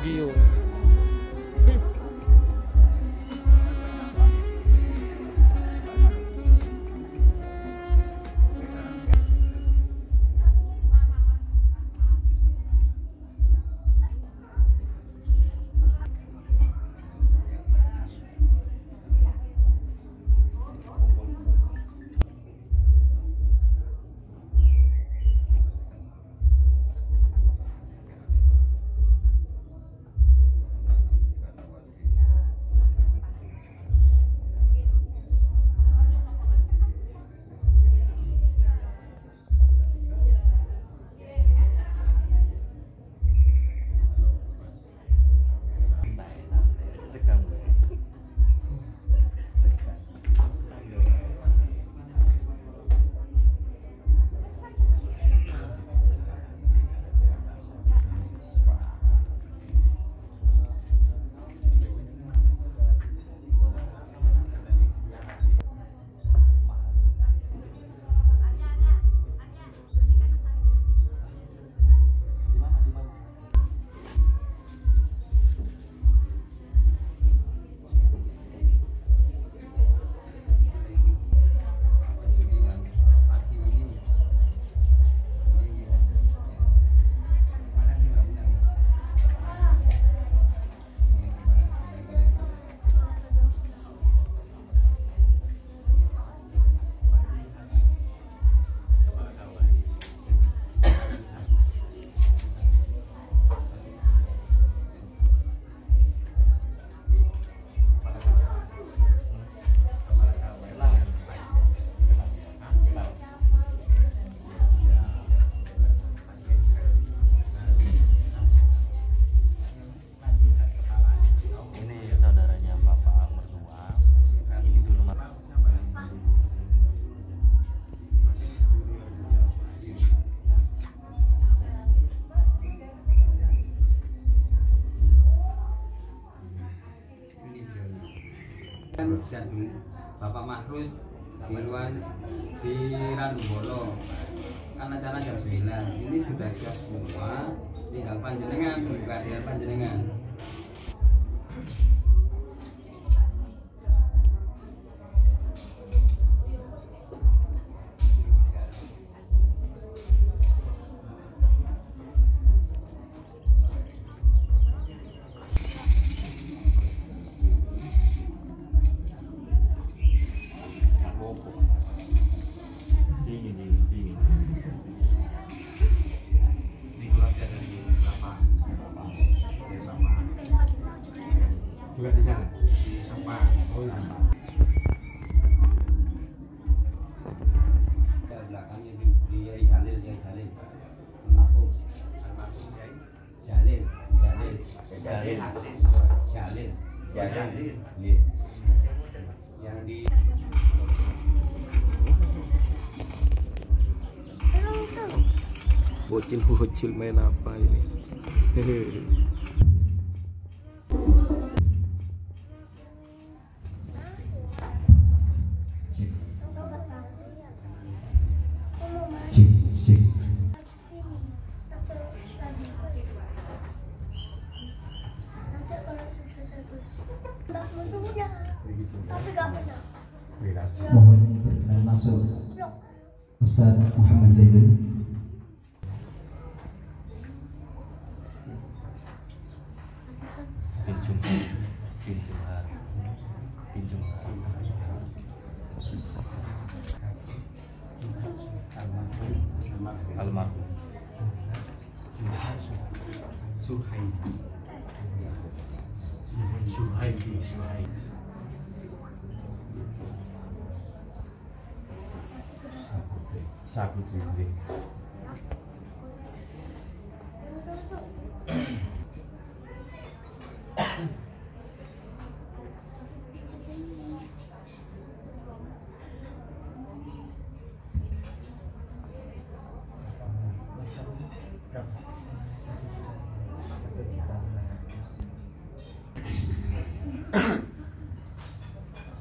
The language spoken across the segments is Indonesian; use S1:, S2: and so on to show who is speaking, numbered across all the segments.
S1: video.
S2: Jadul Bapak Mahrus Dirwan di Ranubolo kan acara jam 9 ini sudah siap semua, tinggal panjenengan buka dengan panjenengan.
S3: Juga di sana? Di Sampang. Oh iya.
S2: Belakangnya di Yai Jalil, almarhum Jalil. Yang di
S1: Bocil main apa ini? Hehehe.
S4: Mohon berkenan masuk Ustaz Muhammad Zaidun.
S3: almarhum.
S5: Suhaidi.
S3: Sakuti.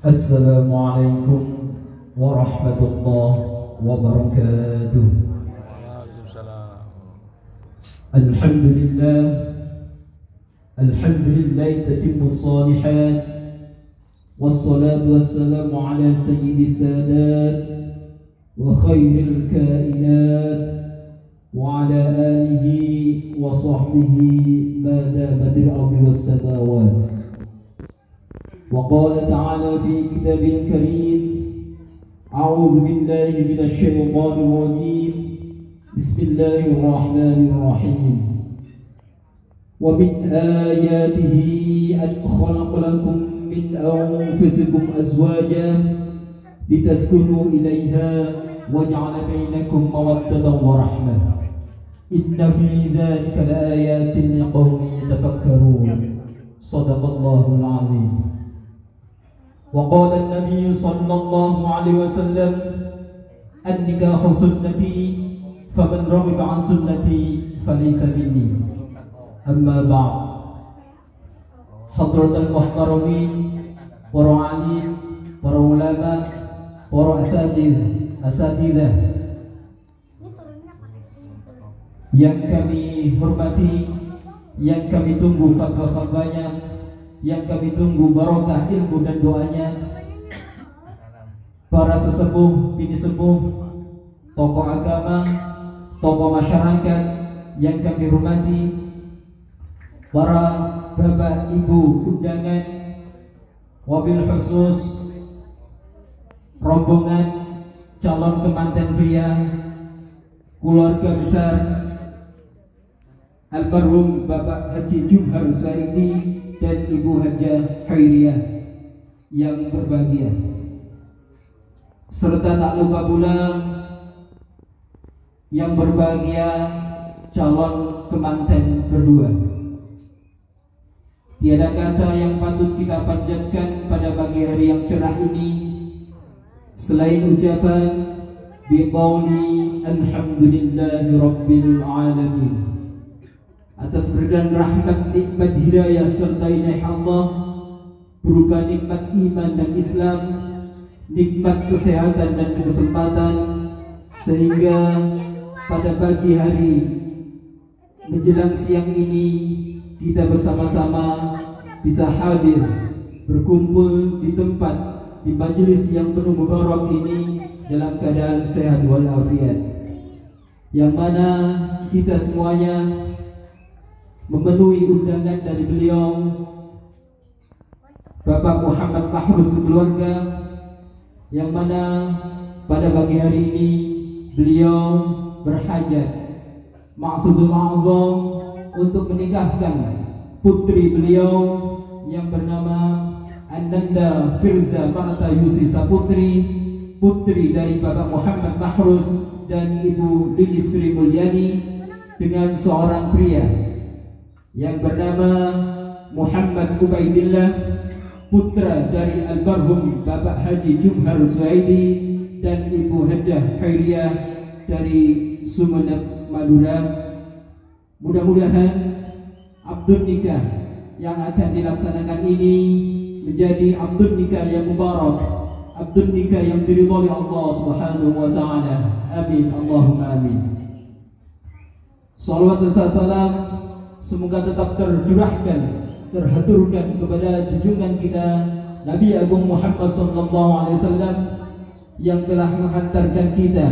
S4: Assalamualaikum warahmatullahi wabarakatuh.
S1: Waalaikumsalam.
S4: Alhamdulillah tatimmu salihat, wassalatu wassalamu ala sayyidi sadat wa khairil kainat wa ala alihi wa sahbihi ma damatil ardi was samawat. وقال تعالى في كتاب كريم: أعوذ بالله من الشيطان الرجيم، بسم الله الرحمن الرحيم. ومن آياته أن خلق لكم من أنفسكم أزواجا لتسكنوا إليها وجعل بينكم مودة ورحمة إن في ذلك لآيات لقوم يتفكرون. صدق الله العظيم. وقال النبي صلى الله عليه وسلم: النكاح سنتي فمن رغب عن سنتي فليس مني. أما بعد. Hadratul muhtaramin, para alim, para ulama, para asatidzah yang kami hormati, yang kami tunggu fatwa-fatwanya, yang kami tunggu barokah ilmu dan doanya, para sesepuh, bini sepuh, tokoh agama, tokoh masyarakat yang kami hormati, para bapak ibu undangan, wabil khusus rombongan calon kemanten pria keluarga besar almarhum Bapak Haji Jumhar Suhaidi dan Ibu Hajah Khairiyah yang berbahagia, serta tak lupa pula yang berbahagia calon kemanten berdua. Tiada kata yang patut kita panjatkan pada pagi hari yang cerah ini selain ucapan biqauli alhamdulillahi rabbil alamin atas berdan rahmat, nikmat hidayah serta inayah Allah berupa nikmat iman dan Islam, nikmat kesehatan dan kesempatan, sehingga pada pagi hari menjelang siang ini kita bersama-sama bisa hadir berkumpul di tempat, di majelis yang penuh mubarak ini dalam keadaan sehat walafiat, yang mana kita semuanya memenuhi undangan dari beliau Bapak Muhammad Mahruz keluarga, yang mana pada pagi hari ini beliau berhajat maksudul a'zam untuk menikahkan putri beliau yang bernama Ananda Firza Marta Yusi Saputri, putri dari Bapak Muhammad Mahruz dan Ibu Lili Sri Mulyani, dengan seorang pria yang bernama Muhammad Ubaidillah, putra dari almarhum Bapak Haji Jumhar Suhaidi dan Ibu Hajah Khairiyah dari Sumeneb, Madura. Mudah-mudahan akad nikah yang akan dilaksanakan ini menjadi akad nikah yang mubarak, akad nikah yang diridhai Allah Subhanahu wa taala. Amin, Allahumma amin. Salawat dan salam semoga tetap tercurahkan, terhaturkan kepada junjungan kita Nabi Agung Muhammad SAW yang telah menghantarkan kita,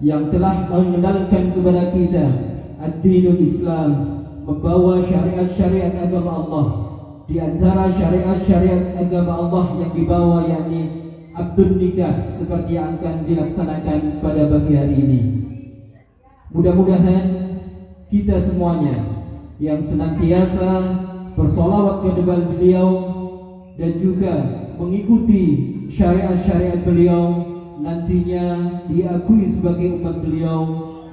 S4: yang telah mengenalkan kepada kita ad-dinul Islam, membawa syariat-syariat agama Allah. Di antara syariat-syariat agama Allah yang dibawa yakni akad nikah seperti yang akan dilaksanakan pada pagi hari ini. Mudah-mudahan kita semuanya yang senantiasa bersolawat ke depan beliau dan juga mengikuti syariat-syariat beliau nantinya diakui sebagai umat beliau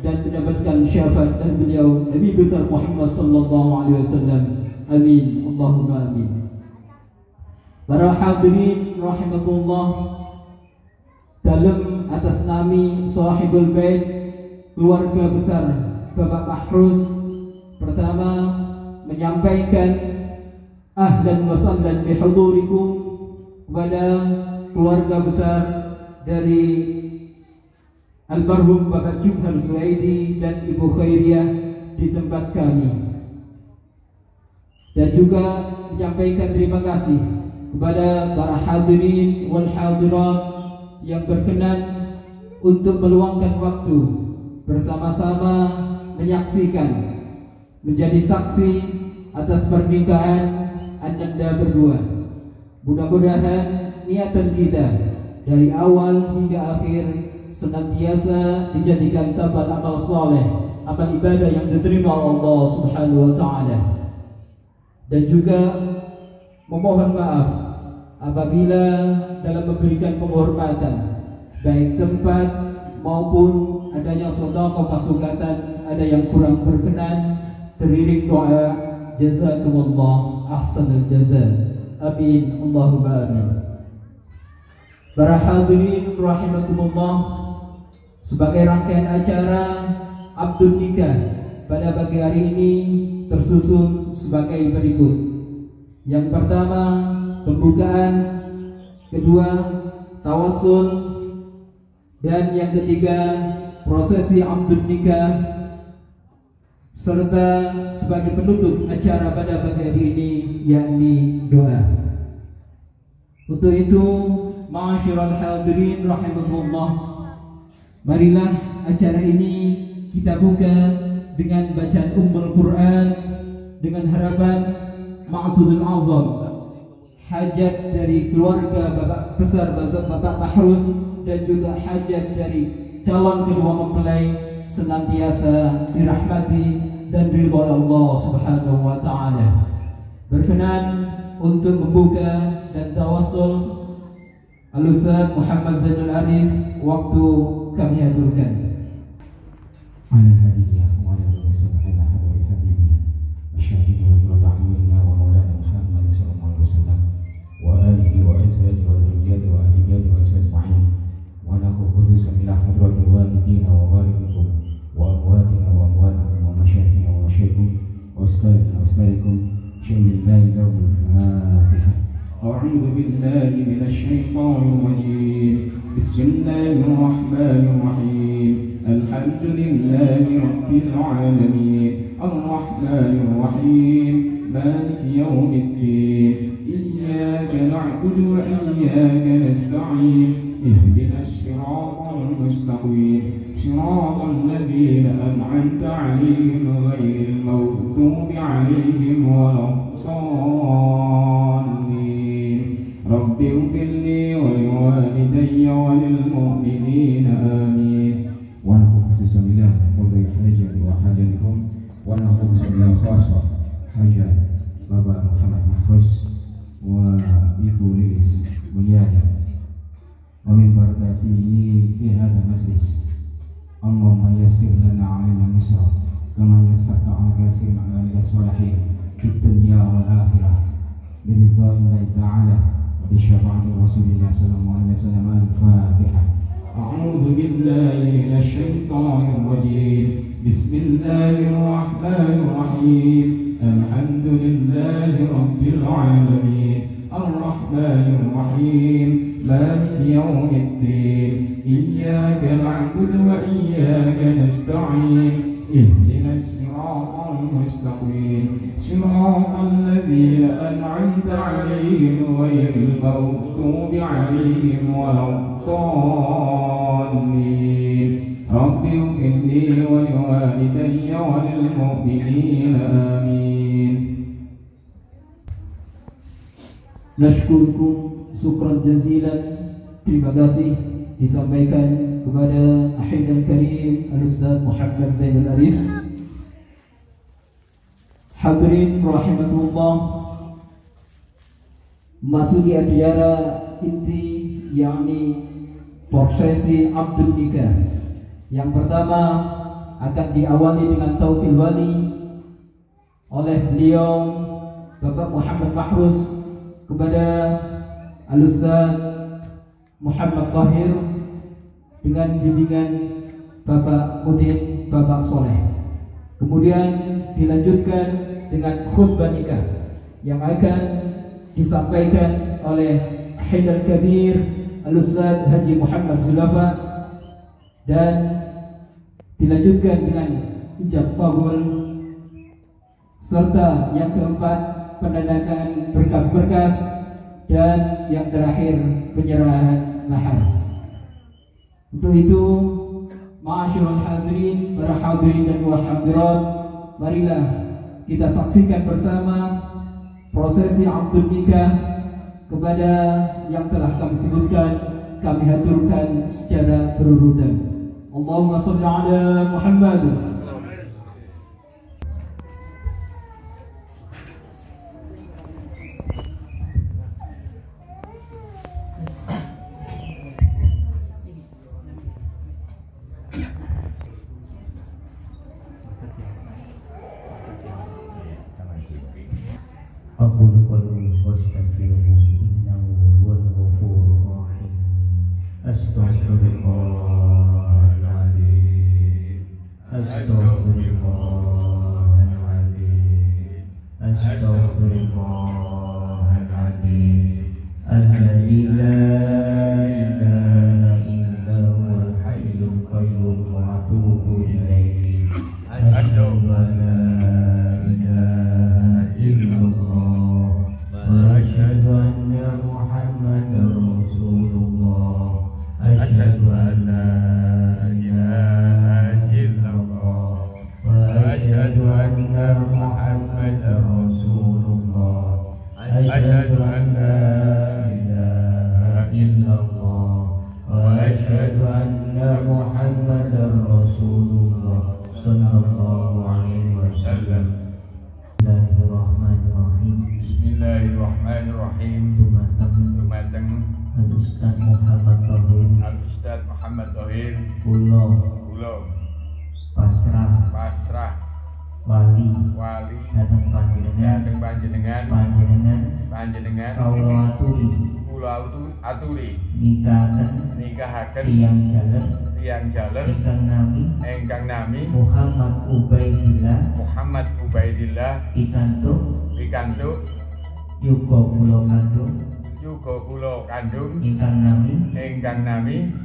S4: dan mendapatkan syafaat dari beliau Nabi besar Muhammad sallallahu alaihi wasallam. Amin, Allahumma amin. Para hadirin rahimakumullah, dalam atas nami sahibul bait keluarga besar Bapak Mahrus, pertama menyampaikan ahlan wa sahlan bihudurikum kepada keluarga besar dari almarhum Bapak Jumhar Suhaidi dan Ibu Khairiyah di tempat kami, dan juga menyampaikan terima kasih kepada para hadirin wal hadirat yang berkenan untuk meluangkan waktu bersama-sama menyaksikan, menjadi saksi atas pernikahan Ananda berdua. Mudah-mudahan niatan kita dari awal hingga akhir senantiasa dijadikan tabal amal soleh, amal ibadah yang diterima oleh Allah Subhanahu wa Ta'ala. Dan juga memohon maaf apabila dalam memberikan penghormatan baik tempat maupun adanya sedekah pasugatan ada yang kurang berkenan, teriring doa jazakumullah ahsanal jaza. Amin, Allahumma amin. Para hadirin rahimakumullah, sebagai rangkaian acara Abdul Nikah pada pagi hari ini tersusun sebagai berikut. Yang pertama pembukaan, kedua tawassul, dan yang ketiga prosesi Abdul Nikah, serta sebagai penutup acara pada pagi hari ini yakni doa. Untuk itu, ma'asyiral hadirin rahimakumullah, marilah acara ini kita buka dengan bacaan Ummul Quran dengan harapan maqsudul azam, hajat dari keluarga Bapak besar Bapak Mahrus dan juga hajat dari calon kedua mempelai senantiasa dirahmati dan ridha Allah Subhanahu wa Ta'ala. Berkenan untuk membuka dan tawassul Al-Ustaz Muhammad Zainul Arif, waktu kami aturkan.
S5: على هديه وعلى رسول الله حضر حبيبنا الشافي وقرة عيوننا ومولانا محمد صلى الله عليه وسلم وآله وأزواجه وذرياته وأهل بيته وأجمعين، ونخو خصوصا إلى حضرة والدينا ووالدكم وأمواتنا وأمواتكم ومشايخنا ومشايخكم وأستاذنا وأستاذكم شيخ الله له الفاتحة. أعوذ بالله من الشيطان الرجيم. بسم الله الرحمن الرحيم. الحمد لله رب العالمين الرحمن الرحيم مالك يوم الدين إياك نعبد وإياك نستعين اهدنا الصراط المستقيم صراط الذين أنعمت عليهم غير المغضوب عليهم ولا الضالين. رب اغفر لي ولوالدي وللمؤمنين آمين. ونخو خصوصا إلى قضي حاجة وحاجتكم، ونخو خصوصا إلى خاصة حاجة Bapak Muhammad Mahrus wa Ibu Lilis Mulyani wa min barakatihi fi hadha majlis. Allahumma yassir lana alaina misra kama yassarta ala kasir ma'alika salihin fid dunya wal akhirah biridha'illahi ta'ala wa bi syafa'ati Rasulillah sallallahu alaihi wasallam. Al-Fatihah. أعوذ بالله من الشيطان الرجيم. بسم الله الرحمن الرحيم. الحمد لله رب العالمين الرحمن الرحيم مالك يوم الدين إياك نعبد وإياك نستعين اهدنا الصراط المستقيم صراط الذين أنعمت عليهم غير المغضوب عليهم ولا الضالين. رب اغفر لي ولوالدي وللمؤمنين آمين.
S4: Nashkurukum syukran jazilan. Terima kasih disampaikan kepada Ahid Al-Karim Al-Ustaz Muhammad Zainul Arif. Hadirin rahimakumullah, masuki acara inti yakni prosesi Abdul Nikah. Yang pertama akan diawali dengan taukil wali oleh beliau Bapak Muhammad Mahrus kepada Al-Ustaz Muhammad Tahir dengan bimbingan Bapak Udin, Bapak Soleh. Kemudian dilanjutkan dengan khutbah nikah yang akan disampaikan oleh Haidar Kabir Al-Ustaz Haji Muhammad Zulafa, dan dilanjutkan dengan ijab qabul, serta yang keempat penandakan berkas-berkas, dan yang terakhir penyerahan mahar. Untuk itu, ma'asyiral hadirin, para hadirin dan hadirat, marilah kita saksikan bersama prosesi akad nikah kepada yang telah kami sebutkan, kami haturkan secara berurutan. Allahumma shalli ala Muhammad.
S6: أقول قولي واستغفره إنه هو الغفور الرحيم. أستغفر الله العظيم، أستغفر الله العظيم، أستغفر الله العظيم الذي لا إله إلا هو الحي القيوم وأتوب إليه. أشهد أن لا إله إلا الله وأشهد أن محمدا رسول الله. أشهد أن لا إله إلا الله وأشهد أن محمدا رسول الله. أشهد أن لا إله إلا الله وأشهد أن محمدا رسول الله صلى الله عليه وسلم. Bismillahirrahmanirrahim.
S3: Bismillahirrahmanirrahim. Dumateng
S6: Al-Ustaz Muhammad Tahir,
S3: Al-Ustaz Muhammad Tahir,
S6: kula
S3: pasrah
S6: wali
S3: dhateng
S6: dhateng
S3: panjenengan kula aturi nikahaken tiyang jaler ingkang nami
S6: Muhammad
S3: Ubaidillah pikantuk
S6: yuga
S3: kula kandung
S6: ingkang nami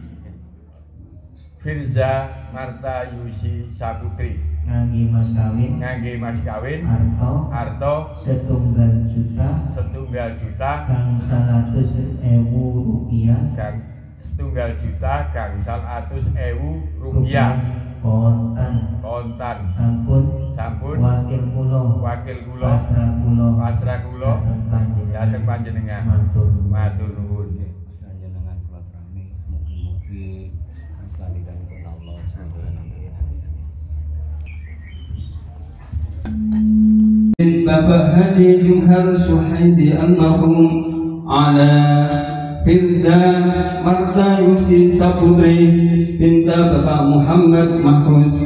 S3: Firza Marta Yusi Saputri
S6: ngangge
S3: mas kawin harta
S6: setunggal juta
S3: gangsal
S6: 100.000 rupiah
S3: gangsal 100.000 rupiah kontan
S6: sampun wakil kula
S3: pasrah kula dhateng panjenengan matur nuwun.
S2: Panjenengan kula terami mugi-mugi salidhanipun Allah subhanahu wa ta'ala.
S7: Bapak Haji Jumhar Suhaidi almarhum ala Firza Marta Yusi Saputri pinta Bapak Muhammad Mahrus.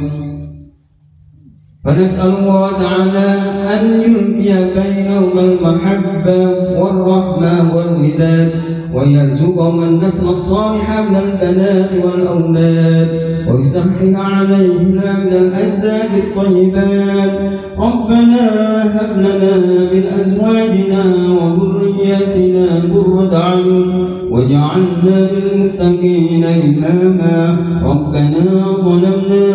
S7: Fanas'alullah ta'ala an yulqiya bainahum al-mahabbah wal-rahmah wal-widad wa yarzuqahum an-nasl as-salihah min al-banat wal-awlad wa yusahhiha 'alayhim min al-ajzad at-tayyibat. Rabbana hab lana min azwajina wa dhurriyyatina qurrata a'yun waj'alna lil muttaqina imama. Rabbana zalamna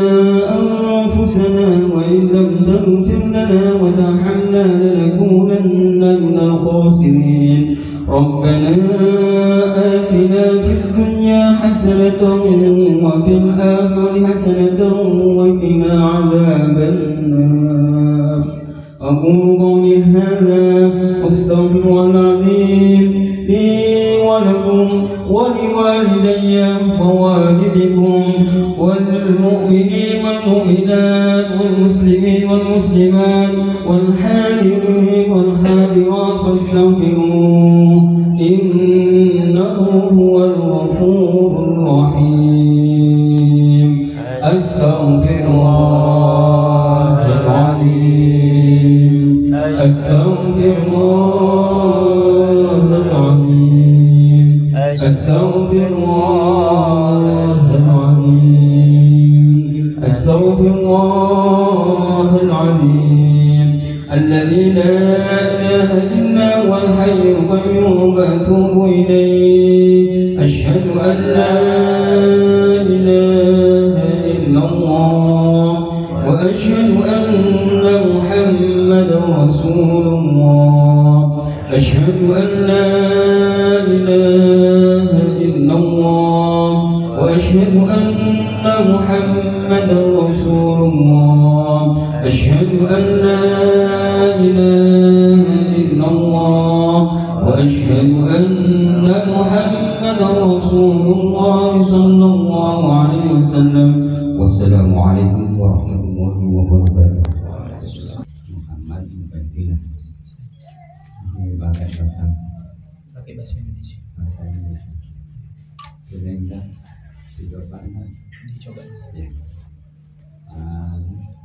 S7: أنفسنا وإن لم تغفر لنا وترحمنا لنكونن من الخاسرين. ربنا آتنا في الدنيا حسنة وفي الآخرة حسنة وقنا عذاب النار. أقول قولي هذا واستغفر العظيم لي ولكم ولوالدي ووالدكم المؤمنين والمؤمنات والمسلمين والمسلمات والحاضرين والحاضرات فاستغفروه إنه هو الغفور الرحيم. أستغفر الله العظيم أستغفر الله العظيم أستغفر الله العظيم أستغفر الله العظيم الذي لا إله إلا هو الحي القيوم أتوب إليه. أشهد أن لا إله إلا الله وأشهد أن محمدا رسول الله. أشهد أن لا إله إلا الله وأشهد أن محمدا رسول الله. أشهد أن لا إله إلا الله وأشهد أن محمدا رسول الله صلى الله عليه وسلم. والسلام عليكم ورحمة الله وبركاته. Muhammad Mubadilah. Ini pakai bahasa Indonesia. Bahasa Indonesia. Sudah dicoba. Dicoba. Ya.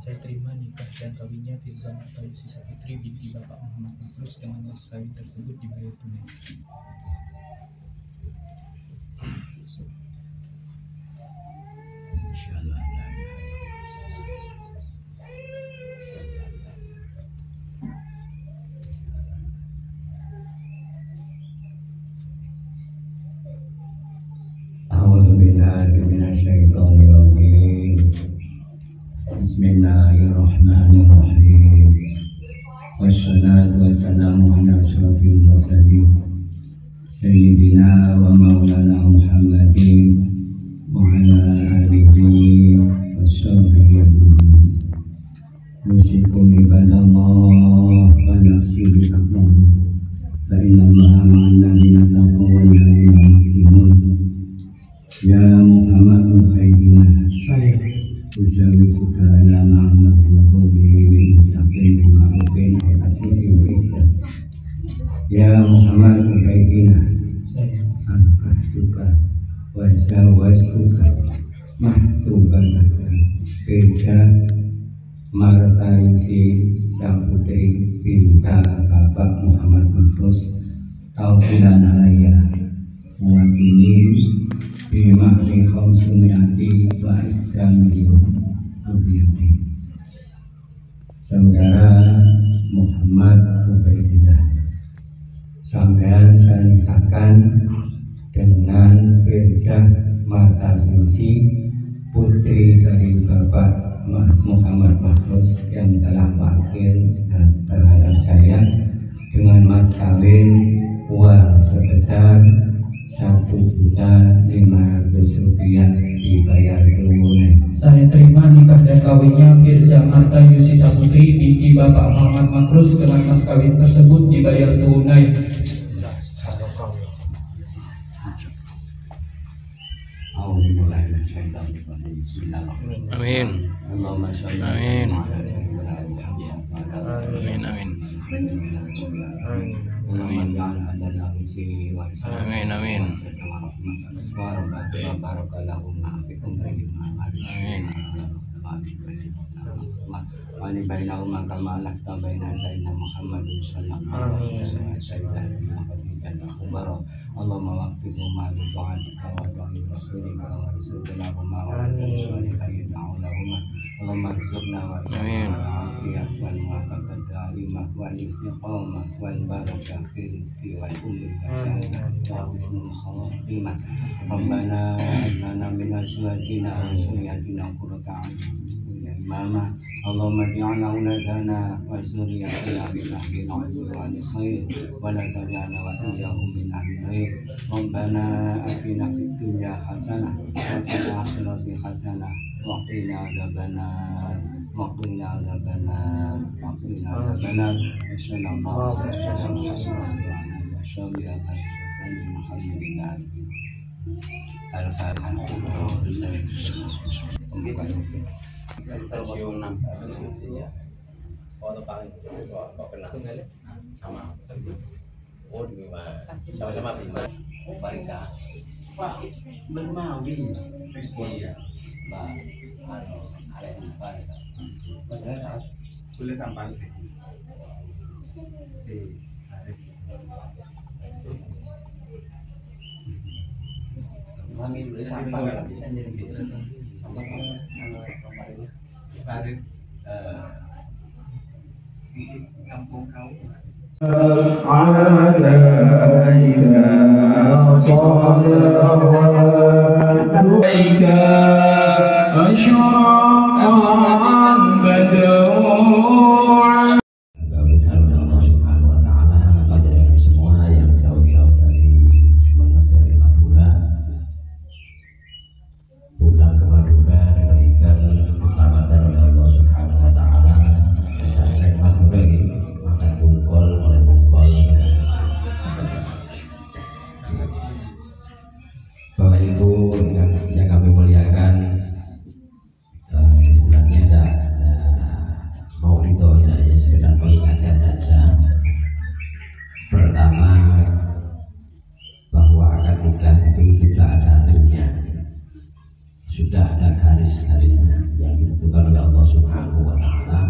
S8: Saya terima nikah dan kawinnya Firza Marta Yusi Saputri binti Bapak Muhammad Makrus dengan mas kawin tersebut dibayar tunai.
S7: Insyaallah. A'udzu billahi minasyaitonir rajim. Bismillahirrahmanirrahim. Wassalatu wassalamu ala asyrafil mursalin sayyidina wa maulana Muhammadin wa ala alihi washabbihi ajma'in. Usikum ibadallah wa nafsi bitaqwa fa inna Allaha ma'al ladzina taqaw wal ladzina muhsinun. Ya Muhammad khairina usawi suka ila ma'amad wa sakin ma'rufin wa asirin ihsan. Ya Muhammad khairina angkatuka wa zawastuka mahtubataka Firza Marta Yusi Saputri binta Bapak Muhammad Makrus taufilan alaiya muwakili bimahri khamsumiati wa ikramiliyum rubiyati. Saudara Muhammad Ubaidillah, sampean saya nikahkan dengan Firza Marta Yusi putri dari Bapak Muhammad Makrus yang telah wakil terhadap saya dengan mas kawin uang sebesar Rp1.500.000 dibayar tunai.
S8: Saya terima nikah dan kawinnya Firza Marta Yusi Saputri binti Bapak Muhammad Makrus dengan mas kawin tersebut dibayar tunai.
S1: Amin.
S7: Allahumma shalli
S1: Amin.
S7: Amin.
S1: Amin.
S7: Amin.
S1: Amin. Amin.
S7: Wani bainahuma kama alafta baina sayyidina Muhammadin sallallahu alaihi wasallam sayyidina Muhammad Allahumma waqfihuma bi ta'atika wa ta'ati rasulika wa rizqnahuma wa rizqina yad'unahuma Allahumma rizqna wa afiyah wal muwafaqat daimah wal istiqamah wal barakah fi rizqi wal umri wa husnul khatimah. Rabbana lana min azwajina wa dhurriyyatina qurrata a'yun Mama Allahumma ja'alna auladana wa zurriyyatina min ahli khair wa la taj'alna wa iyyahum min ahli khair. Rabbana atina fid dunya hasanah wa fil akhirati hasanah wa qina adzabannar wa qina adzabannar wa qina adzabannar. Sallallahu alaihi wasallam. Al-Fatihah. Oke, Pak.
S2: Pensiun 6 ya. Foto paling kok kena sama oh di Bima sama-sama Bima Barika Pak Bermawi iya Mbak ada lupa ya boleh sampai sih kami boleh sampai sampai kemarin Barit kampung kau sudah ada garis-garisnya yang ditentukan oleh Allah Subhanahu wa Ta'ala.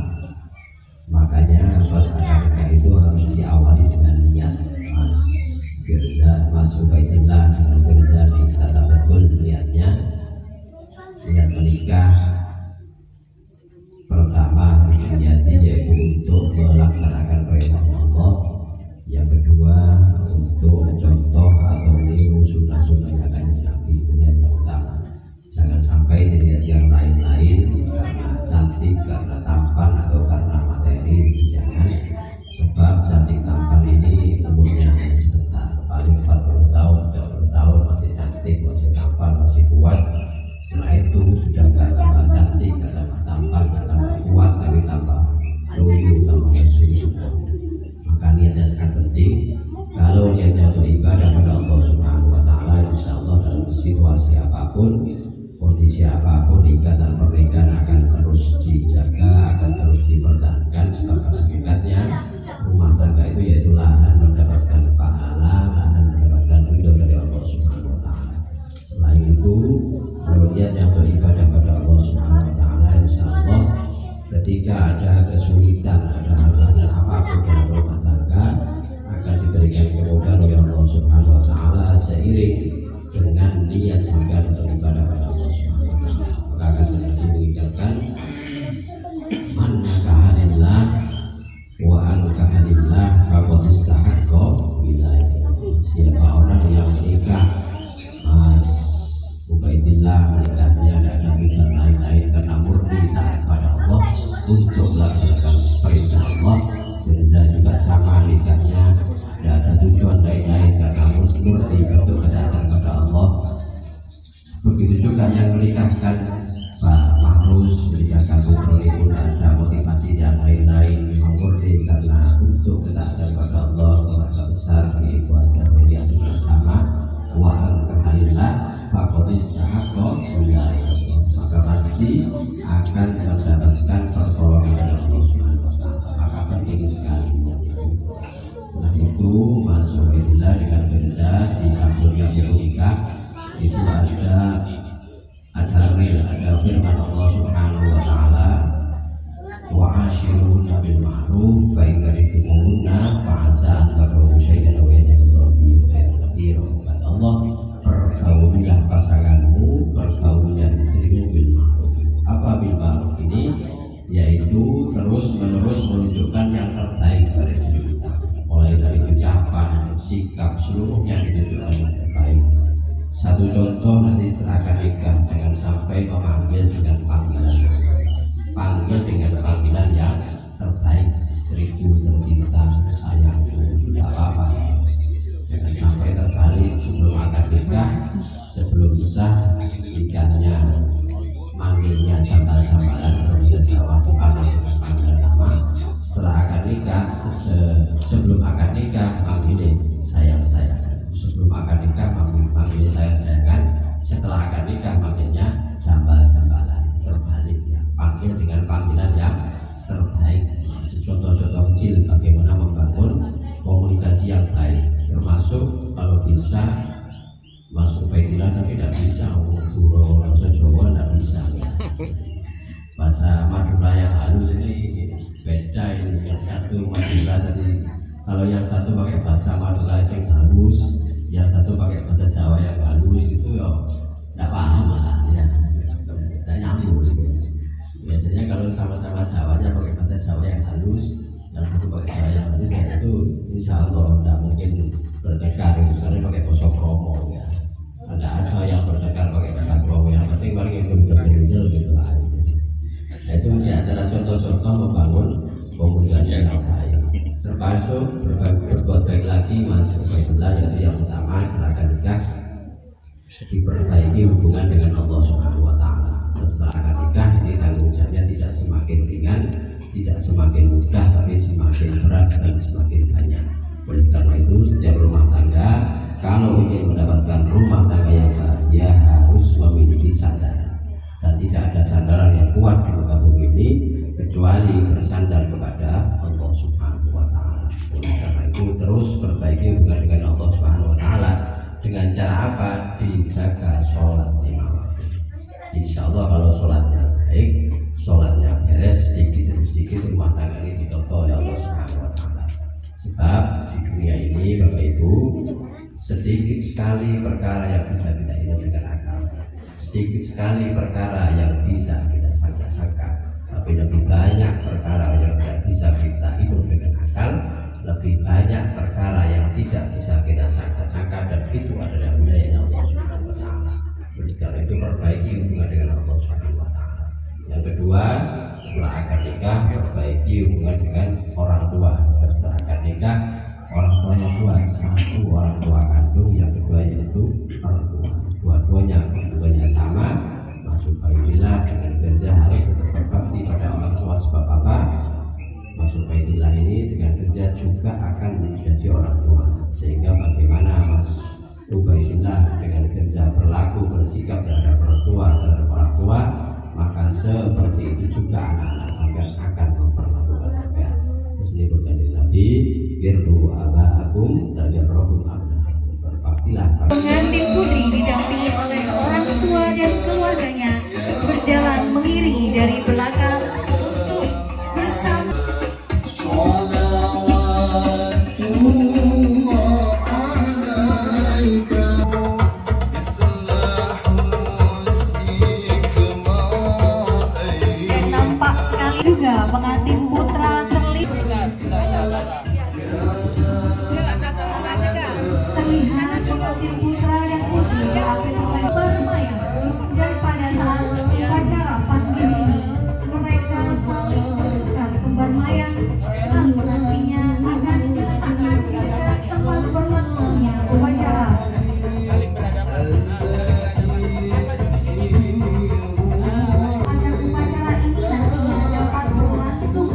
S2: Makanya pas akad nikah itu harus diawali dengan niat. Mas Firza, Mas Ubaidillah dengan Firza ditata betul niatnya. Niat menikah pertama harus diniati yaitu untuk melaksanakan perintah Allah. Yang kedua untuk mencontoh atau meniru sunnah-sunnah yang Nabi. Niat yang utama. Jangan sampai dilihat yang lain-lain karena cantik, karena tampan atau karena materi. Jangan, sebab cantik tampan ini umurnya hanya sebentar, paling 40 tahun, 30 tahun masih cantik, masih tampan, masih kuat. Setelah itu sudah gak tambah cantik, gak tambah tampan, gak tambah kuat, tapi tambah loyo, tambah lesu. Maka niatnya sangat penting. Kalau niatnya untuk ibadah pada Allah Subhanahu wa Ta'ala, insya Allah dalam situasi apapun, kondisi apapun, ikatan pernikahan akan terus dijaga, akan terus dipertahankan. Sebab hakikatnya rumah tangga itu yaitu lahan mendapatkan pahala, lahan mendapatkan ridho dari Allah Subhanahu wa Ta'ala. Selain itu, kalau niatnya untuk ibadah pada Allah Subhanahu wa Ta'ala, insya Allah ketika ada kesulitan, ada hal-hal apapun dalam rumah tangga akan diberikan kemudahan oleh Allah Subhanahu wa Ta'ala seiring dengan niat sampai untuk ibadah pada Allah Subhanahu wa Ta'ala. Maka akan terjadi mengingatkan man nakahalillah wa ankahalillah faqad istahaqqa wilayah. Siapa orang yang menikah, Mas Ubaidillah menikahnya tidak ada tujuan lain-lain karena murni taat pada Allah untuk melaksanakan perintah Allah. Firza juga sama, nikahnya tidak ada tujuan lain-lain karena murni untuk ketaatan pada Allah. Begitu juga yang menikahkan Pak Mahrus, menikahkan Putroni pun ada motivasi yang lain-lain, murni karena untuk ketaatan pada Allah. Keluarga besar di Ibu Hajar Melia juga sama, wa ankahalillah faqad istahaqqa wilayah. Maka pasti akan mendapatkan pertolongan dari Allah Subhanahu wa Ta'ala. Maka penting sekali. Setelah itu Mas Ubaidillah dengan Firza disambut yang nikah itu ada real, ada firman Allah Subhanahu wa Ta'ala, wa ashiruna bil ma'ruf fa in karihtumuhunna fa 'asa an takrahu syai'an wa yaj'alullahu fihi khairan katsiran. Kata Allah, pergaulilah pasanganmu, pergaulilah istrimu bil ma'ruf. Apa bil ma'ruf ini? Yaitu terus menerus menunjukkan yang terbaik dari istri kita, mulai dari ucapan, sikap, seluruhnya ditunjukkan yang terbaik. Satu contoh nanti setelah akan nikah, jangan sampai memanggil dengan panggilan, panggil dengan panggilan yang terbaik. Istriku tercinta, sayangku, tidak apa-apa. Jangan sampai terbalik sebelum akan nikah, sebelum sah nikahnya manggilnya jambal-jambalan, kemudian jawab dengan panggilan nama. Setelah akan nikah, sebelum akan nikah manggilnya sayang-sayang. Sebelum akan nikah manggil sayang-sayangan. Setelah akan nikah manggilnya jambal-jambalan.
S9: termasuk kalau bisa masuk Baitullah, tapi tidak bisa ngomong Turo, bahasa Jawa tidak bisa ya. Bahasa Madura yang halus ini beda, ini yang satu Madura tadi, kalau yang satu pakai bahasa Madura yang halus, yang satu pakai bahasa Jawa yang halus, itu ya tidak paham malah ya, tidak nyambung gitu. Biasanya kalau sama-sama Jawanya pakai bahasa Jawa yang halus, yang satu pakai Jawa yang halus, ya itu insya Allah tidak mungkin bertekar, misalnya pakai bahasa Kromo ya. Ada yang bertekar pakai bahasa Kromo, yang penting paling itu berbeda gitu lah. Itu di antara contoh-contoh membangun komunikasi yang baik, termasuk berbuat baik lagi Mas Ubaidillah, yaitu yang utama setelah nikah diperbaiki hubungan dengan Allah Subhanahu wa Ta'ala. Setelah akad nikah ini tanggung jawabnya tidak semakin ringan, tidak semakin mudah, tapi semakin berat dan semakin banyak. Oleh karena itu setiap rumah tangga kalau ingin mendapatkan rumah tangga yang bahagia harus memiliki sandaran, dan tidak ada sandaran yang kuat di muka bumi ini kecuali bersandar kepada Allah Subhanahu wa Ta'ala. Oleh karena itu terus perbaiki hubungan dengan Allah Subhanahu wa Ta'ala dengan cara apa? Dijaga sholat lima waktu. Insya Allah kalau sholatnya baik, sholatnya beres, sedikit demi sedikit rumah tangga ini ditoto oleh Allah Subhanahu wa Ta'ala. Sebab di dunia ini Bapak Ibu, sedikit sekali perkara yang bisa kita hitung dengan akal, sedikit sekali perkara yang bisa kita sangka-sangka, tapi lebih banyak perkara yang tidak bisa kita hitung dengan akal, lebih banyak perkara yang tidak bisa kita sangka-sangka, dan itu adalah wilayahnya Allah Subhanahu wa Ta'ala. Oleh karena itu perbaiki hubungan dengan Allah Subhanahu wa Ta'ala. Yang kedua, setelah akad nikah perbaiki hubungan dengan orang tua. Setelah akad nikah orang tuanya dua, satu orang tua kandung, yang kedua yaitu orang tua. Dua-duanya kedudukannya sama, masuk Baitullah dengan kerja harus berbakti pada orang tua. Sebab apa? Masuk Baitullah ini dengan kerja juga akan menjadi orang tua, sehingga bagaimana Mas Ubaidillah dengan kerja berlaku bersikap terhadap orang tua, maka seperti itu juga anak-anak sampean akan memperlakukan sampean. Meskipun kanjeng Nabi birru abaakum dan birruhum abnaakum, berbaktilah
S10: pengantin putri didampingi oleh orang tua dan keluarganya berjalan mengiringi dari belakang untuk bersama. Dan nampak sekali juga pengantin putra terlihat pengantin putra dan putri yang akan bermayang. Dan pada saat upacara panggil ini mereka saling bertukar kembar mayang, lalu nantinya akan diletakkan di dekat tempat berlangsungnya upacara. Agar upacara ini nantinya dapat berlangsung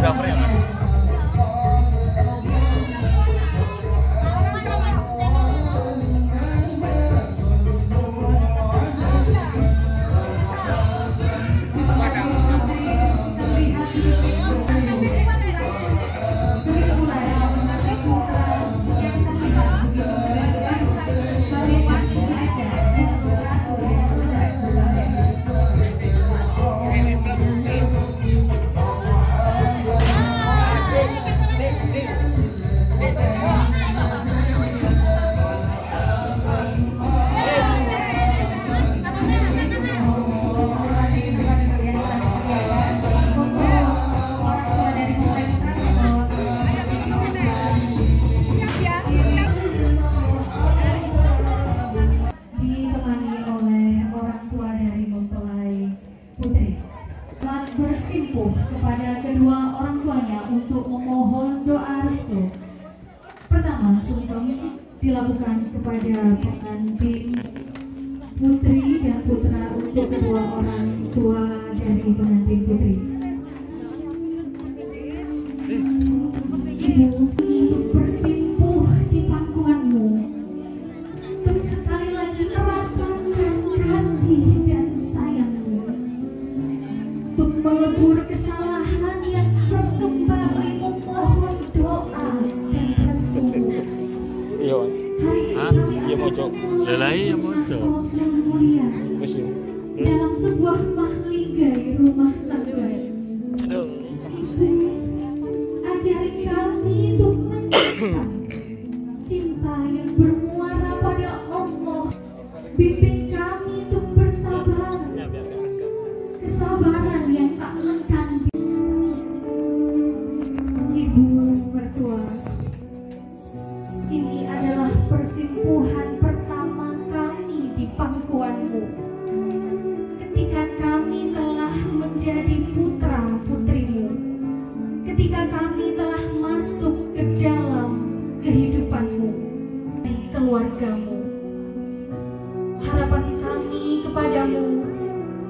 S1: fotografer ya Mas?
S10: bersimpuh kepada kedua orang tuanya untuk memohon doa restu. Pertama, sungkem dilakukan kepada pengantin putri dan putra untuk kedua orang tua dari pengantin putri. Ibu, untuk bersimpuh di pangkuanmu, untuk sekali lagi merasakan kasih dan sayangmu, untuk melebur kesalahan yang kembali memohon doa dan restumu. Hari ini kami akan memulai yang mulia dalam sebuah mahligai rumah tangga. Ajari kami untuk menciptakan cinta yang bermuara pada Allah. Bimbing kami untuk bersabar, kesabaran yang tak lekang. Ibu mertua, ini adalah persimpuhan pertama kami di pangkuanmu. Ketika kami telah menjadi putra putrimu, ketika kami telah masuk ke dalam kehidupanmu, keluargamu, harapan kami kepadamu,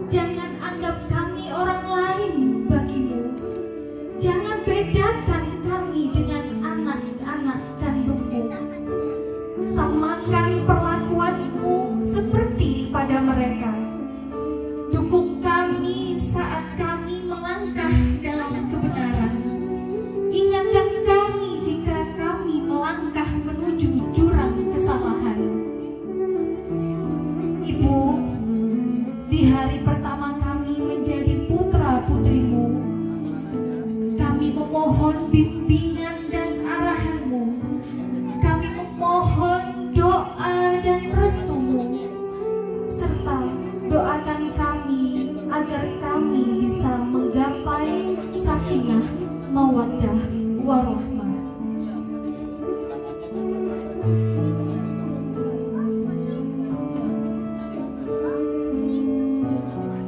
S10: jangan anggap kami orang lain bagimu. Jangan bedakan kami dengan anak-anak kandungmu. Samakan perlakuanmu seperti pada mereka. Dukung kami saat kami melangkah dalam kebenaran. Ingatkan kami jika kami melangkah menuju jurang kesalahan. Ibu, di hari pertama kami menjadi putra putrimu, kami memohon bimbingan dan arahanmu. Kami memohon doa dan restumu, serta doakan kami agar kami bisa menggapai sakinah, mawaddah, warahmah.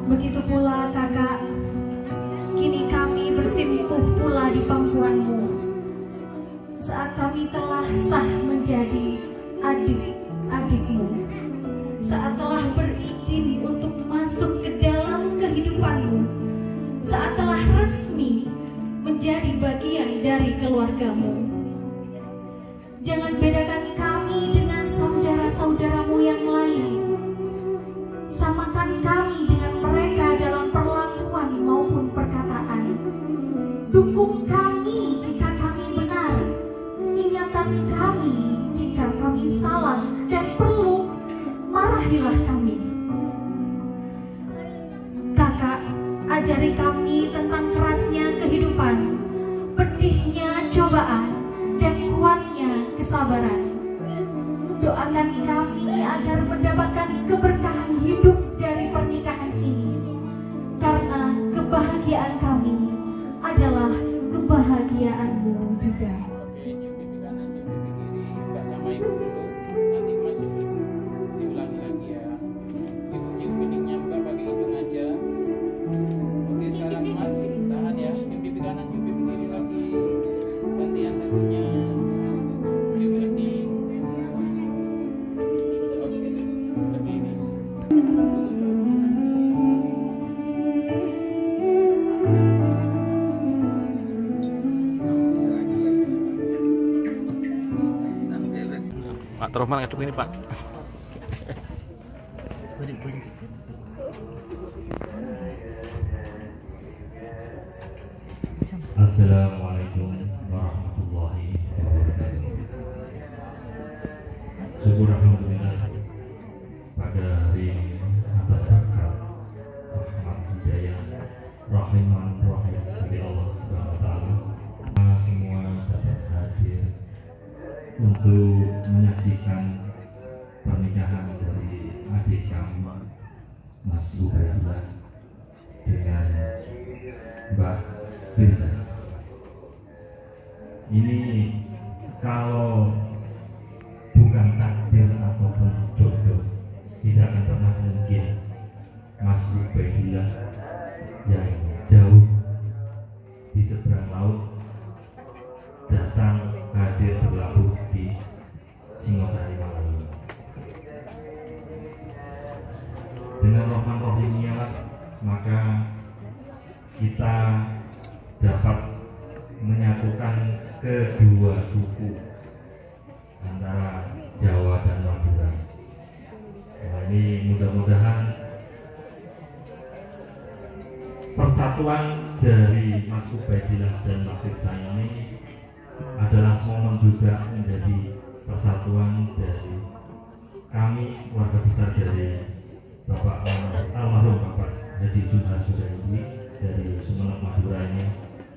S10: Begitu pula kakak, kini kami bersimpuh pula di pangkuanmu. Saat kami telah sah menjadi adik-adikmu, saat telah berizin untuk masuk ke dalam kehidupanmu, saat telah resmi menjadi bagian dari keluargamu. Jangan bedakan kami dengan saudara-saudaramu yang lain. Samakan kami dengan mereka dalam perlakuan maupun perkataan. Dukung kami jika kami benar. Ingatkan kami jika kami salah, dan perlu marahilah kami. Kakak, ajari kami tentang kerasnya kehidupan, pedihnya cobaan, dan kuatnya kesabaran. Doakan kami agar mendapatkan keberkahan hidup dari pernikahan ini, karena kebahagiaan kami adalah kebahagiaanmu juga.
S1: Rohman ngadep ini Pak.
S11: Assalamualaikum warahmatullahi wabarakatuh. Syukur alhamdulillah pada hari ini atas berkat rahmat hidayah rahman rahim dari Allah Subhanahu wa taala semua dapat hadir untuk menyaksikan pernikahan dari adik kami Mas Ubaidillah dengan Mbak Firza. Ini kalau bukan takdir ataupun jodoh, tidak akan pernah mungkin Mas Ubaidillah yang jauh di seberang laut datang hadir berlabuh di Singosari Malang. Dengan Rahman Rahimnya maka kita dapat menyatukan kedua suku antara Jawa dan Madura. Nah, ini mudah-mudahan persatuan dari Mas Ubaidillah dan Mbak Firza ini adalah momen juga menjadi persatuan dari kami warga besar dari Bapak almarhum Bapak Haji Jumhar Sudaidi dari Sumeneb Madura ini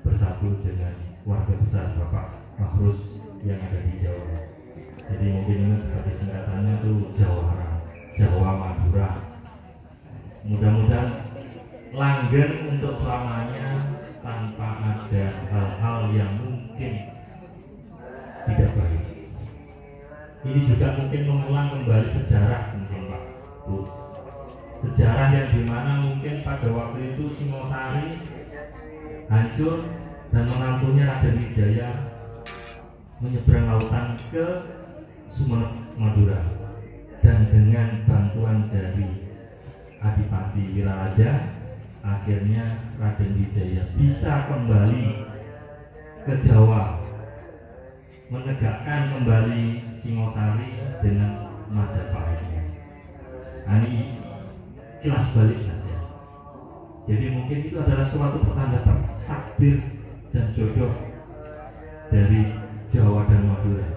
S11: bersatu dengan warga besar Bapak Mahrus yang ada di Jawa. Jadi mungkin ini sebagai singkatannya itu Jawa Madura. Mudah-mudahan langgeng untuk selamanya tanpa ada hal-hal yang mungkin tidak baik. Ini juga mungkin mengulang kembali sejarah mungkin Pak Bu. Sejarah yang dimana mungkin pada waktu itu Singosari hancur dan menantunya Raden Wijaya menyeberang lautan ke Sumeneb Madura, dan dengan bantuan dari Adipati Wiraraja akhirnya Raden Wijaya bisa kembali ke Jawa, menegakkan kembali Singosari dengan Majapahitnya. Ini kilas balik saja. Jadi mungkin itu adalah suatu pertanda takdir dan jodoh dari Jawa dan Madura.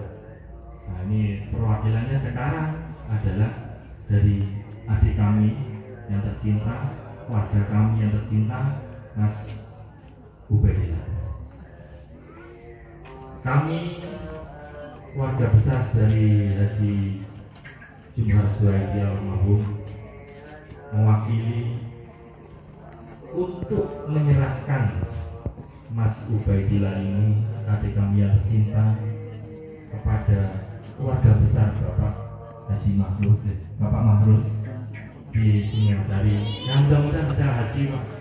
S11: Nah, ini perwakilannya sekarang adalah dari adik kami yang tercinta, warga kami yang tercinta, Mas Ubaidillah. Kami warga besar dari Haji Jumhar Sudaidi almarhum mewakili untuk menyerahkan Mas Ubaidillah ini, adik kami yang tercinta, kepada keluarga besar Bapak Haji Mahrus, Bapak Mahrus di Singosari. Yang mudah-mudahan bisa haji Mas.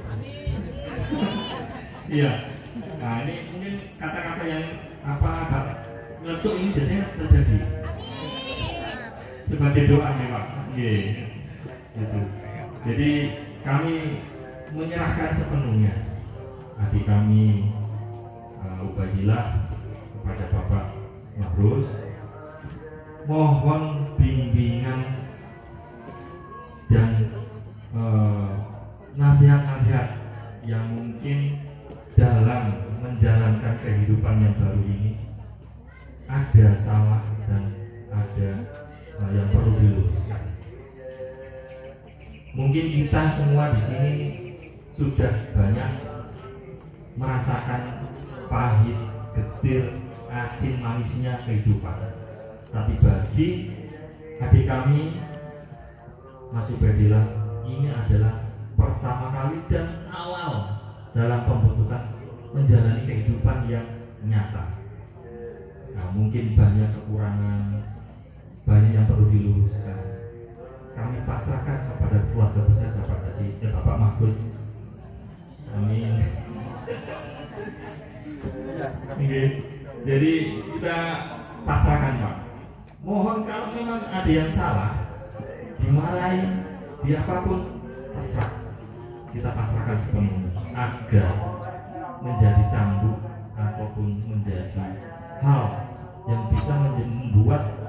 S11: Iya. Nah ini mungkin kata-kata yang agak meletup ini biasanya terjadi sebagai doa nih Pak. Iya. Gitu. Jadi kami menyerahkan sepenuhnya adik kami Ubaidillah kepada Bapak Mahrus, mohon bimbingan dan nasihat-nasihat yang mungkin dalam menjalankan kehidupan yang baru ini ada salah dan ada yang perlu diluruskan. Mungkin kita semua di sini sudah banyak merasakan pahit, getir, asin, manisnya kehidupan. Tapi bagi adik kami Mas Ubaidillah ini adalah pertama kali dan awal dalam pembentukan menjalani kehidupan yang nyata. Nah, mungkin banyak kekurangan, banyak yang perlu diluruskan. Kami pasrahkan kepada keluarga besar Bapak Haji, Bapak Mahrus. Amin. Jadi kita pasrahkan Pak. Mohon kalau memang ada yang salah, dimarahi, di apapun, pasrah. Kita pasrahkan sepenuhnya agar menjadi cambuk ataupun menjadi hal yang bisa membuat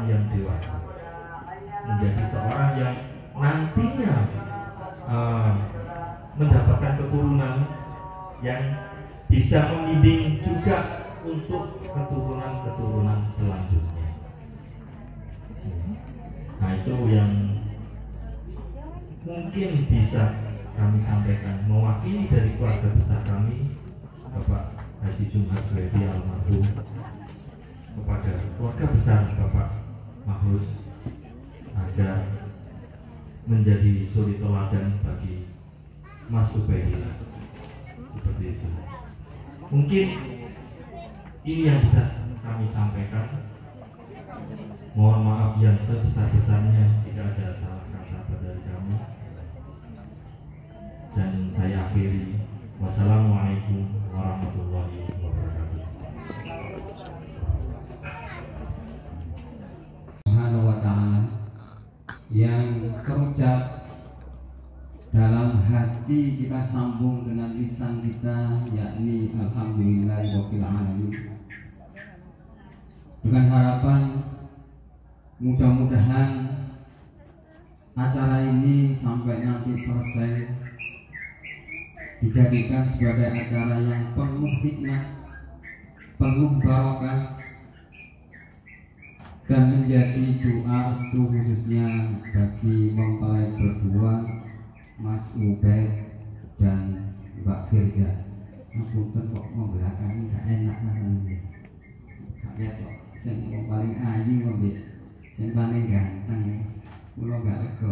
S11: seorang yang dewasa, menjadi seorang yang nantinya mendapatkan keturunan yang bisa membimbing juga untuk keturunan-keturunan selanjutnya. Nah, itu yang mungkin bisa kami sampaikan mewakili dari keluarga besar kami, Bapak Haji Jum'at Zuhaidi almarhum, kepada keluarga besar Bapak Mahrus agar menjadi suri teladan bagi Mas Ubaidillah. Seperti itu. Mungkin ini yang bisa kami sampaikan. Mohon maaf yang sebesar-besarnya jika ada salah kata dari kami. Dan saya akhiri. Wassalamualaikum warahmatullahi wabarakatuh.
S8: Subhanahu wa ta'ala yang terucap dalam hati kita sambung dengan lisan kita, yakni alhamdulillahirabbil alamin, dengan harapan mudah-mudahan acara ini sampai nanti selesai dijadikan sebagai acara yang penuh hikmah, penuh barokah, dan menjadi doa restu khususnya bagi mempelai berdua, Mas Ubaid dan Mbak Firza. Apunten kok membelakangi gak enak rasanya. Kaget kok, yang paling aji kok, yang paling ganteng, kula gak lega.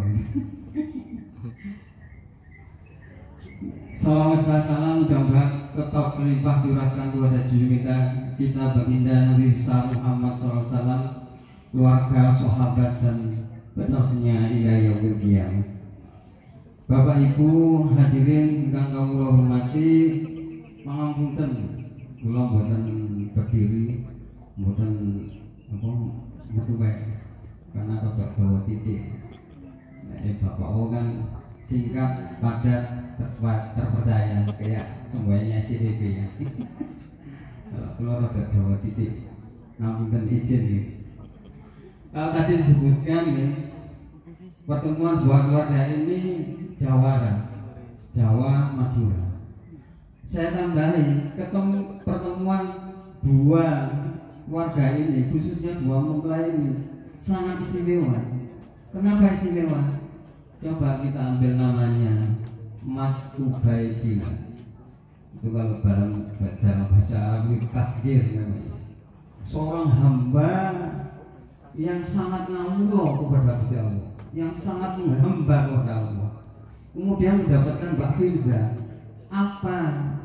S8: Salam mudah-mudahan tetap melimpah curahkan kepada junjungan kita baginda Nabi besar Muhammad SAW, keluarga, sahabat dan penerusnya ila yaumil qiyamah. Bapak Ibu hadirin ingkang kawula hormati, pangapunten kula mboten berdiri, mboten metu bae karena rada dawa titik. Bapak kan singkat, padat, terpercaya kayak semuanya CTV ya. Kalau keluar ada dua titik, ngapunten izin nih. Kalau tadi disebutkan nih, pertemuan dua keluarga ini Jawara, Jawa Madura. Saya tambahi pertemuan dua keluarga ini, khususnya dua mempelai ini sangat istimewa. Kenapa istimewa? Coba kita ambil namanya Mas Ubaidillah. Itu kalau dalam bahasa Arab itu tasghir namanya. Seorang hamba yang sangat ngawula kepada Gusti Allah, yang sangat menghamba kepada Allah. Kemudian mendapatkan Mbak Firza. Apa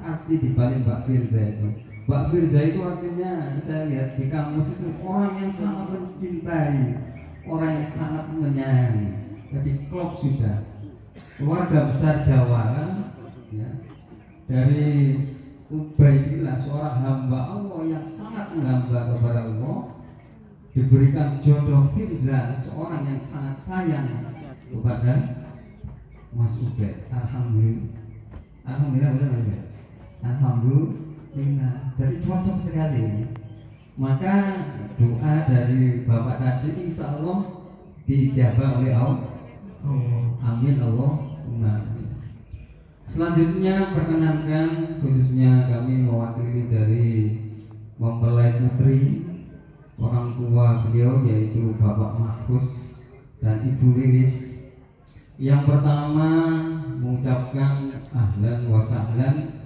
S8: arti dibalik Mbak Firza itu? Mbak Firza itu artinya saya lihat di kamus itu orang yang sangat mencintai, orang yang sangat menyayangi. Jadi klop sudah. Keluarga besar Jawa ya, dari Ubaidillah, seorang hamba Allah yang sangat menghamba kepada Allah, diberikan jodoh Firza, seorang yang sangat sayang kepada Mas Ubaid. Alhamdulillah, alhamdulillah, alhamdulillah. Jadi cocok sekali. Maka doa dari Bapak tadi insya Allah diijabah oleh Allah. Amin Allahumma amin. Selanjutnya perkenankan khususnya kami mewakili dari mempelai putri, orang tua beliau yaitu Bapak Mahrus dan Ibu Lilis. Yang pertama mengucapkan ahlan wa sahlan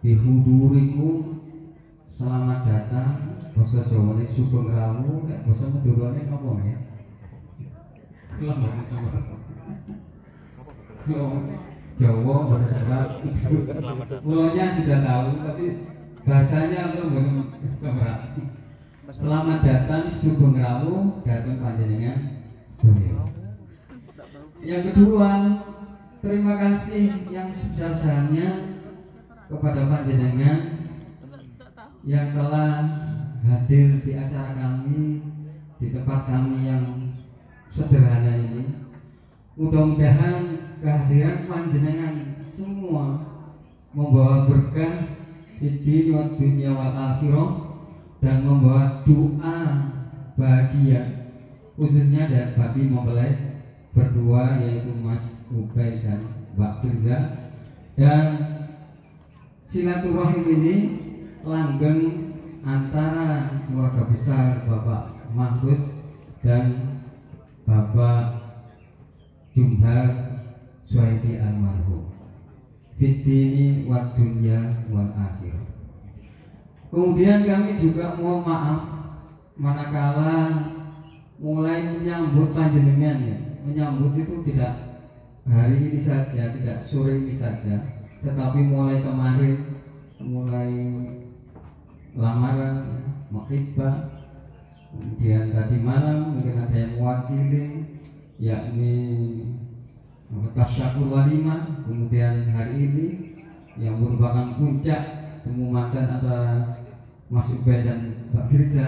S8: bihudurikum, selamat datang. Basa Jawane sugeng rawuh, nek basa Madurane apa ya? Selamat sama. Jawa berdasarkan mulanya sudah tahu, tapi bahasanya belum semerah. Selamat datang sugeng rawuh datang panjenengan sedaya. Yang kedua, terima kasih yang sebesar-besarnya kepada panjenengan yang telah hadir di acara kami, di tempat kami yang sederhana ini. Mudah-mudahan kehadiran panjenengan semua membawa berkah di dunia wal akhirah dan membawa doa bahagia khususnya bagi mempelai berdua yaitu Mas Ubay dan Mbak Firza. Dan silaturahim ini langgeng antara keluarga besar Bapak Mahrus dan Bapak Jumhar Suhaidi almarhum fiddini wad dunya wal akhir. Kemudian kami juga mohon maaf manakala mulai menyambut panjenengan ya. Menyambut itu tidak hari ini saja, tidak sore ini saja, tetapi mulai kemarin, mulai lamaran, makrifah, kemudian tadi malam mungkin ada yang mewakili, yakni tasyakur walimah, kemudian hari ini yang merupakan puncak pengumatan antara Mas Ubay dan Mbak Firza.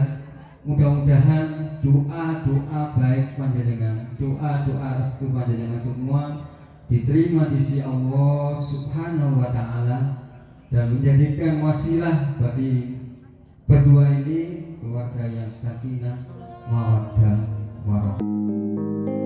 S8: Mudah-mudahan doa-doa baik panjenengan, doa-doa restu panjenengan semua diterima di sisi Allah Subhanahu wa taala dan menjadikan wasilah bagi berdua ini keluarga yang sakinah, mawaddah, warahmah.